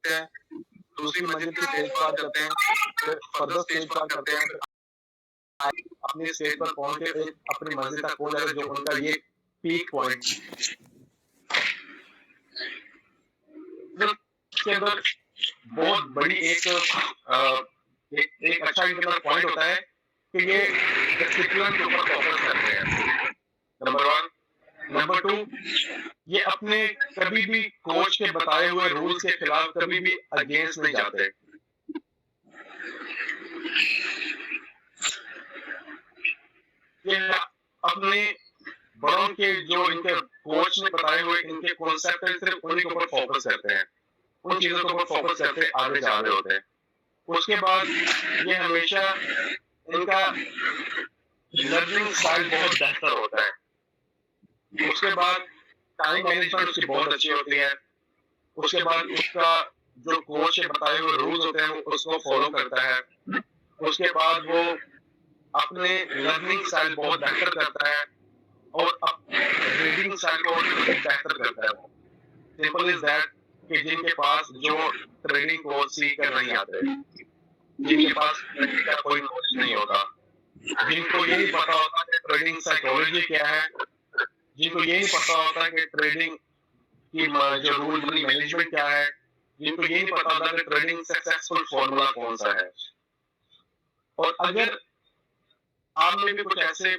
हैं, दूसरी मंजिल की स्टेज पार करते हैं, फिर फर्दर स्टेज पार करते हैं, फिर अपनी स्टेज पर पहुँच के एक अपनी मंजिल तक पहुँच जाते हैं, जो उनका ये पीक पॉइंट इसके अंदर बहुत बड़ी एक अच्छा इंटरनल पॉइंट होता है कि ये डिसिप्लिन के ऊपर फोकस करते हैं, नंबर 1। नंबर 2, ये अपने कभी भी कोच के बताए हुए रूल्स के खिलाफ कभी भी अगेंस्ट नहीं जाते। ये अपने बड़ों के जो इनके कोच ने बताए हुए इनके कॉन्सेप्ट है, सिर्फ उन्हीं के ऊपर फोकस करते हैं, उन चीजों के ऊपर फोकस करते आगे जा रहे होते हैं। उसके बाद ये हमेशा इनका लर्निंग स्टाइल बहुत बेहतर होता है। उसके बाद टाइम मैनेजमेंट उसकी बहुत अच्छी होती है। उसके बाद उसका जो कोच के बताए हुए रूल्स होते हैं वो उसको फॉलो करता है। उसके बाद वो अपने लर्निंग स्टाइल बहुत बेहतर करता है और रीडिंग स्टाइल को बेहतर करता है। सिंपल इज दैट कि जिनके पास जो ट्रेडिंग को सीख कर नहीं आते, जिनके पास ट्रेडिंग का कोई नॉलेज नहीं होता, जिनको ये नहीं पता होता कि ट्रेडिंग साइकोलॉजी क्या है, जिनको ये नहीं पता होता कि ट्रेडिंग की जो रूल मनी मैनेजमेंट क्या है, जिनको ये नहीं पता होता कि ट्रेडिंग सक्सेसफुल फॉर्मूला कौन सा है। और अगर आप में भी कुछ ऐसे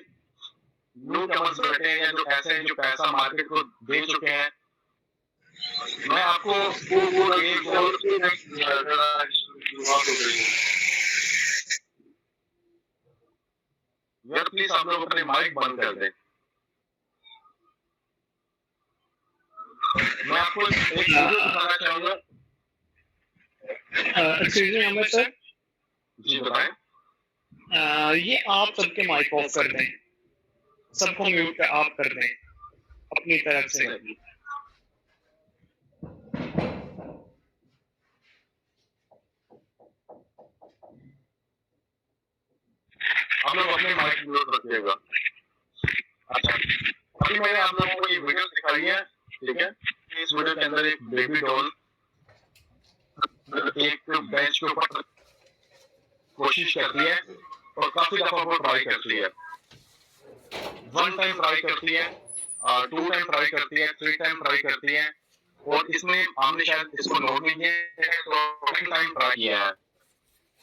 न्यू कमर्स बैठे हैं या जो ऐसे हैं जो पैसा मार्केट को दे चुके हैं, मैं आपको प्लीज आप लोग अपने माइक बंद कर दें। मैं आपको एक वीडियो दिखाना चाहूंगा। एक्सक्यूज मी अहमद सर, जी बताएं। ये आप सबके माइक ऑफ कर दें, सबको म्यूट आप कर दें अपनी तरफ से। आप लोग अपने माइक म्यूट रखिएगा। अच्छा, अभी मैंने आप लोगों को ये वीडियो दिखाई है, ठीक है। इस वीडियो के अंदर एक बेबी डॉल एक बेंच के ऊपर कोशिश करती है और काफी दफा वो ट्राई करती है। 1 टाइम ट्राई करती है, 2 टाइम ट्राई करती है, 3 टाइम ट्राई करती है और इसमें हमने शायद इसको नोट नहीं किया है, तो 9 टाइम ट्राई किया है।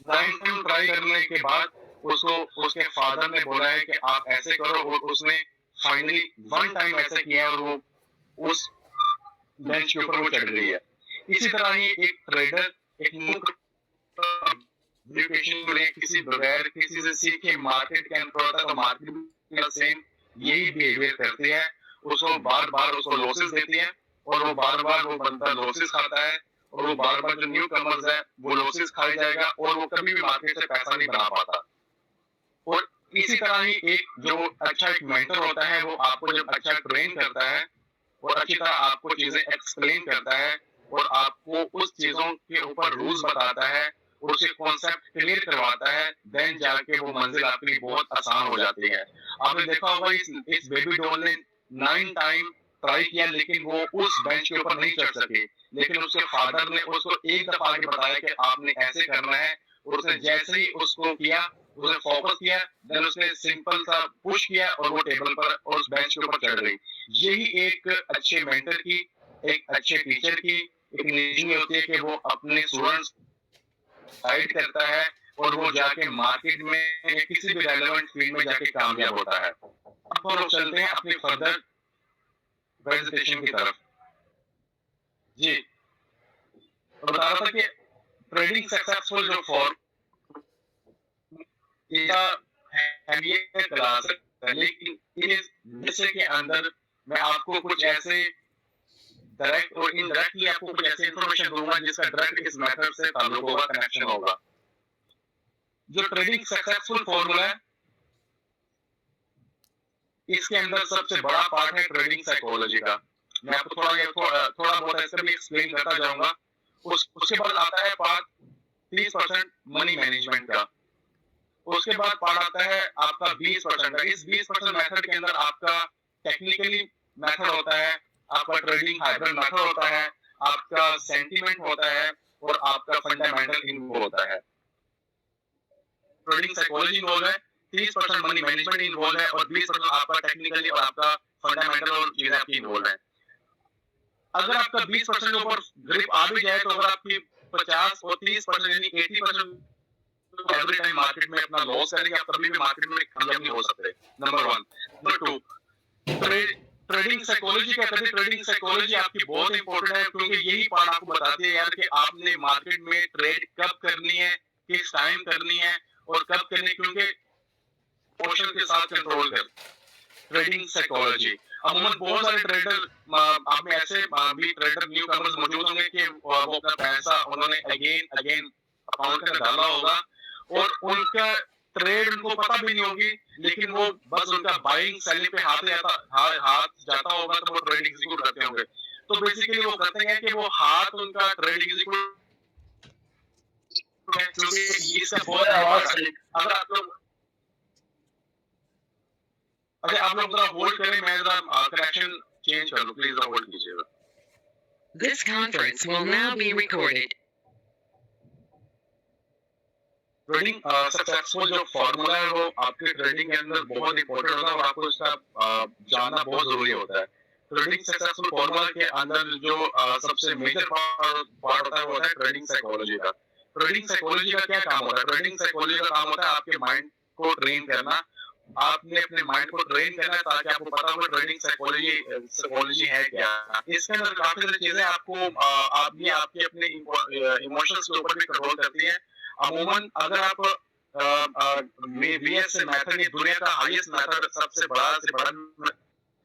9 टाइम ट्राई करने के बाद उसको उसके फादर ने बोला है कि आप ऐसे करो और उसने फाइनली 1 टाइम ऐसा किया और वो उस बेंच के ऊपर वो चढ़ गई है। इसी तरह ही एक ट्रेडर एक मुख्य किसी बगैर किसी से सीखे मार्केट के अंदर होता है, तो मार्केट में सेम यही बिहेवियर करती है। उसको बार बार उसको लॉसेस देती है और वो बार बार वो बंदा लॉसेस खाता है और वो बार बार जो न्यू कमर्स है वो लॉसेस खा जाएगा और वो कभी भी मार्केट से पैसा नहीं बना पाता। और इसी तरह ही एक जो अच्छा एक मेंटर होता है वो आपको जब अच्छा ट्रेन करता है और अच्छी तरह आपको चीजें एक्सप्लेन करता है और आपको उस चीजों के ऊपर रूल्स बताता है और उसके कॉन्सेप्ट क्लियर करवाता है, देन जाके वो मंजिल आपके लिए बहुत आसान हो जाती है। आपने देखा होगा इस बेबी डॉल ने 9 टाइम ट्राई किया लेकिन वो उस बेंच के ऊपर नहीं चढ़ सके, लेकिन उसके फादर ने उसको एक दफा आगे बताया कि आपने ऐसे करना है और उसने जैसे ही उसको किया, उसने फोकस किया, देन उसने सिंपल सा पुश किया और वो टेबल पर और उस बेंच के ऊपर चढ़ गई। यही एक अच्छे मेंटर की, एक अच्छे टीचर की एक नीति होती है कि वो अपने स्टूडेंट्स गाइड करता है और वो जाके मार्केट में किसी भी रेलेवेंट फील्ड में जाके कामयाब होता है। अब हम लोग चलते हैं अपनी फर्दर प्रेजेंटेशन की तरफ। जी, तो बता रहा था कि ट्रेडिंग सक्सेसफुल जो फॉर इसका हैवियत क्लास है, लेकिन इस विषय के अंदर मैं आपको कुछ ऐसे डायरेक्ट और इनडायरेक्टली आपको कुछ ऐसे इंफॉर्मेशन दूंगा जिसका डायरेक्ट इस मेथड से ताल्लुक होगा, कनेक्शन होगा। जो ट्रेडिंग सक्सेसफुल फॉर्मूला है इसके अंदर सबसे बड़ा पार्ट है ट्रेडिंग साइकोलॉजी का। मैं आपको थोड़ा बहुत इसका भी एक्सप्लेन करता जाऊंगा। उसके बाद आता है पार्ट 30% मनी मैनेजमेंट का। उसके बाद पार्ट आता है आपका 20% का। इस 20% मेथड के अंदर आपका टेक्निकली मेथड होता है, आपका ट्रेडिंग हाइब्रिड मेथड होता है, आपका सेंटीमेंट होता है, और आपका फंडामेंटल इन्वॉल्व होता है, ट्रेडिंग साइकोलॉजी इन्वॉल्व है, 30% मनी मैनेजमेंट इन्वॉल्व है और 20% आपका टेक्निकली और आपका फंडामेंटल और चीजें आपकी इन्वॉल्व है। अगर आपका 20% के ऊपर ग्रिप आ भी जाए तो अगर आपकी 50 और 30% यानी 80% एवरी टाइम मार्केट में अपना लॉस करेंगे, आप कभी भी मार्केट में कामयाब नहीं हो सकते। नंबर 1। नंबर 2, ट्रेडिंग साइकोलॉजी क्या कहते हैं? ट्रेडिंग साइकोलॉजी आपकी बहुत इंपॉर्टेंट है क्योंकि यही पार्ट आपको बताती है यार कि आपने मार्केट में ट्रेड कब करनी है, किस टाइम करनी है और कब करनी है, क्योंकि इमोशन के साथ कंट्रोल कर। ट्रेडिंग साइकोलॉजी अमूमन बहुत सारे ट्रेडर आप में ऐसे भी ट्रेडर न्यू कमर्स मौजूद होंगे कि वो अपना पैसा उन्होंने अगेन अकाउंट में डाला होगा और उनका ट्रेड उनको पता भी नहीं होगी, लेकिन वो बस उनका बाइंग सेलिंग पे हाथ जाता होगा तो वो ट्रेड एग्जीक्यूट करते होंगे। तो बेसिकली वो करते हैं कि वो हाथ उनका ट्रेड एग्जीक्यूट, क्योंकि इसका बहुत अगर आप लोग जरा होल्ड करें, मैं जरा कनेक्शन चेंज कर लूं, प्लीज जरा होल्ड कीजिएगा। This conference will now be recorded. Trading successful जो फॉर्मूला है वो आपके ट्रेडिंग के अंदर बहुत इंपॉर्टेंट होता है और आपको इसका जानना बहुत जरूरी होता है। ट्रेडिंग सक्सेसफुल फॉर्मूला के अंदर जो सबसे मेजर पार्ट होता है वो होता है ट्रेडिंग साइकोलॉजी का। ट्रेडिंग साइकोलॉजी का क्या काम होता है? ट्रेडिंग साइकोलॉजी का काम होता है आपके माइंड को ट्रेन करना। आपने अपने माइंड को ट्रेन करना है ताकि आपको पता हो ट्रेडिंग साइकोलॉजी है क्या। इसके अंदर काफी सारी चीजें आपको आपके अपने इमोशंस के ऊपर भी कंट्रोल करती है। अमूमन अगर आप वीएस मेथड, ये दुनिया का हाईएस्ट मेथड, सबसे बड़ा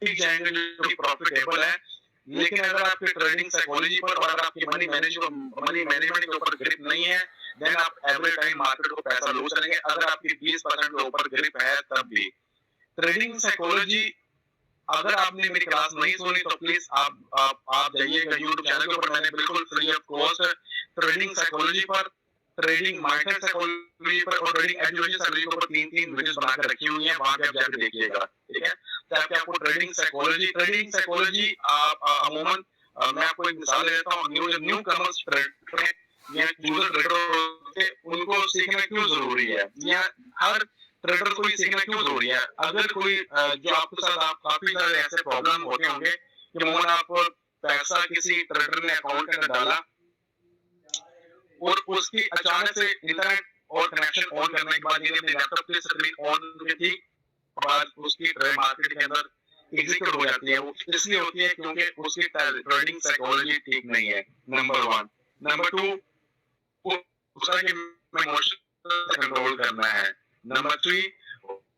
सीख जाएंगे जो प्रॉफिटेबल है, लेकिन अगर आपकी ट्रेडिंग साइकोलॉजी पर और अगर आपकी मनी मैनेजमेंट के ऊपर ग्रिप नहीं है, देन आप एवरी टाइम मार्केट को पैसा लूज करेंगे। अगर आपकी 20% के ऊपर ग्रिप है तब भी। ट्रेडिंग साइकोलॉजी अगर आपने मेरी क्लास नहीं सुनी तो प्लीज आप जाइएगा यूट्यूब चैनल के ऊपर, मैंने बिल्कुल free of cost trading psychology पर, ट्रेडिंग माइंडसेट साइकोलॉजी पर और ट्रेडिंग एडुकेशन साइकोलॉजी पर 3 वीडियोस बनाकर रखी हुई हैं, वहां पे आप जाकर देखिएगा, ठीक है। ताकि आपको ट्रेडिंग साइकोलॉजी अमूमन मैं आपको एक मिसाल देता हूं, न्यू कमर्स ट्रेडर या यूजर ट्रेडर उनको सीखना क्यों जरूरी है, या हर ट्रेडर को सीखना क्यों जरूरी है। अगर कोई जो आपके साथ आप काफी सारे ऐसे प्रॉब्लम होते होंगे कि मोहन आप पैसा किसी ट्रेडर ने अकाउंट में डाला और उसकी अचानक से इंटरनेट और कनेक्शन ऑन करने के बाद अपने लैपटॉप की स्क्रीन ऑन की बाद उसकी ट्रेड मार्केट के अंदर एग्जीक्यूट हो जाती है। वो इसलिए होती है क्योंकि उसकी ट्रेडिंग साइकोलॉजी ठीक नहीं है, नंबर 1। नंबर 2, उसका कि मैं इमोशन कंट्रोल करना है। नंबर 3,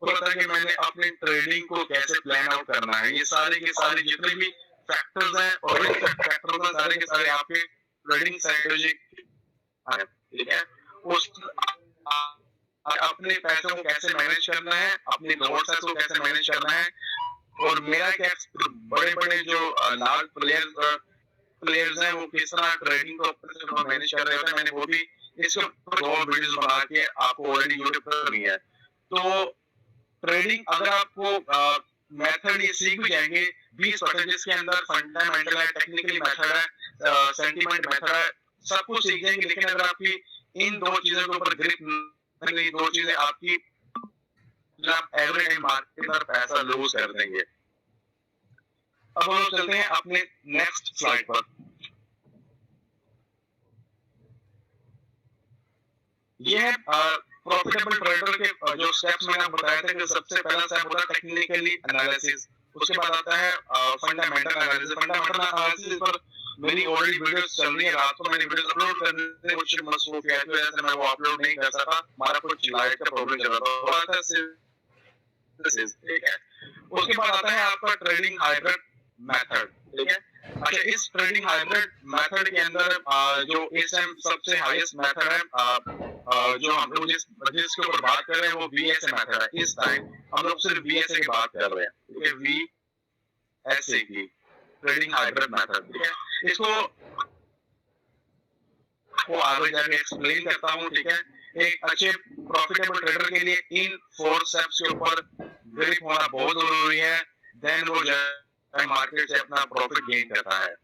पता है कि मैंने अपनी ट्रेडिंग को कैसे प्लान आउट करना है। ये सारे के सारे जितने भी फैक्टर्स हैं और फैक्टर्स सारे के सारे आपके ट्रेडिंग साइकोलॉजी, ठीक है। उस अपने पैसों को कैसे मैनेज करना है, अपने लॉसेस को कैसे मैनेज करना है, और मेरा क्या बड़े जो लार्ज प्लेयर्स हैं वो किस तरह ट्रेडिंग को मैनेज कर रहे हैं, मैंने वो भी इसके ऊपर 2 वीडियोस बना के आपको ऑलरेडी यूट्यूब पर दी है। तो ट्रेडिंग अगर आपको मेथड ये सीख भी जाएंगे 20% जिसके अंदर फंडामेंटल है, टेक्निकली मेथड है, सेंटीमेंट मेथड है, सब कुछ सीख जाएंगे, लेकिन अगर आपकी इन 2 चीजों के ऊपर ग्रिप नहीं, 2 चीजें आपकी एवरी टाइम मार्केट पर पैसा लूज कर देंगे। अब हम चलते हैं अपने नेक्स्ट स्लाइड पर। ये है प्रॉफिटेबल ट्रेडर के जो स्टेप्स मैंने बताया था कि सबसे पहला स्टेप होता है टेक्निकली एनालिसिस, उसके बाद आता है फंडामेंटल एनालिसिस। फंडामेंटल एनालिसिस पर मेरी ऑलरेडी वीडियोस चल रही है, रात को मैंने वीडियोस अपलोड करने में कुछ मसरूफियत की वजह से मैं वो अपलोड नहीं कर सका, हमारा कुछ लाइट का प्रॉब्लम चल रहा था, ठीक है। उसके बाद आता है आपका ट्रेडिंग हाइब्रिड मेथड, ठीक है। अच्छा, इस ट्रेडिंग हाइब्रिड मेथड के अंदर जो इस टाइम सबसे हाईएस्ट मेथड है जो हम लोग जिसके ऊपर बात कर रहे हैं वो वीएसए मेथड है। इस टाइम हम लोग सिर्फ वीएसए की बात कर रहे हैं, ठीक है, वीएसए की ट्रेडिंग हाइब्रिड मेथड, ठीक है। इसको आगे जाके एक्सप्लेन करता हूँ, ठीक है। एक अच्छे प्रॉफिटेबल ट्रेडर के लिए इन 4 स्टेप्स के ऊपर ग्रिप होना बहुत जरूरी है, देन वो मार्केट से अपना प्रॉफिट गेन करता है।